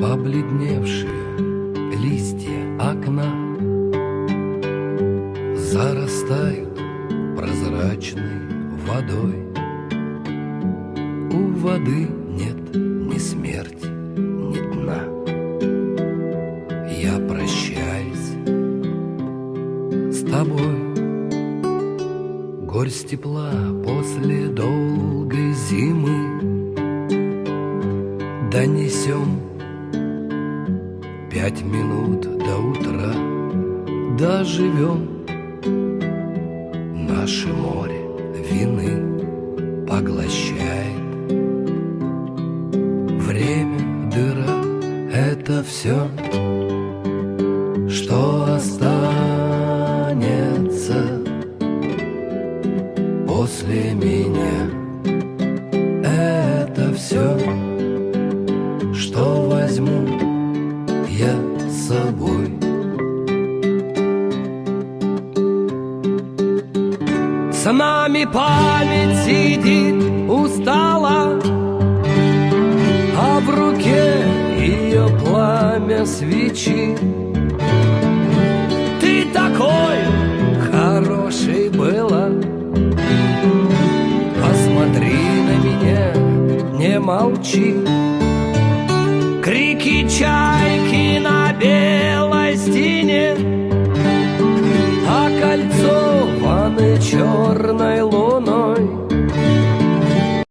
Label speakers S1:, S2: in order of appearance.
S1: Побледневшие листья окна зарастают прозрачной водой. У воды нет ни смерти, ни дна. Я прощаюсь с тобой. Горсть тепла после долгой зимы донесем 5 минут до утра. Доживем. Наше море вины поглощает. Время, дыра — это все, что останется после меня. Это все, что возьму я с собой. С нами память сидит устала, а в руке ее пламя свечи. Ты такой хороший была, посмотри на меня, не молчи. Крики чар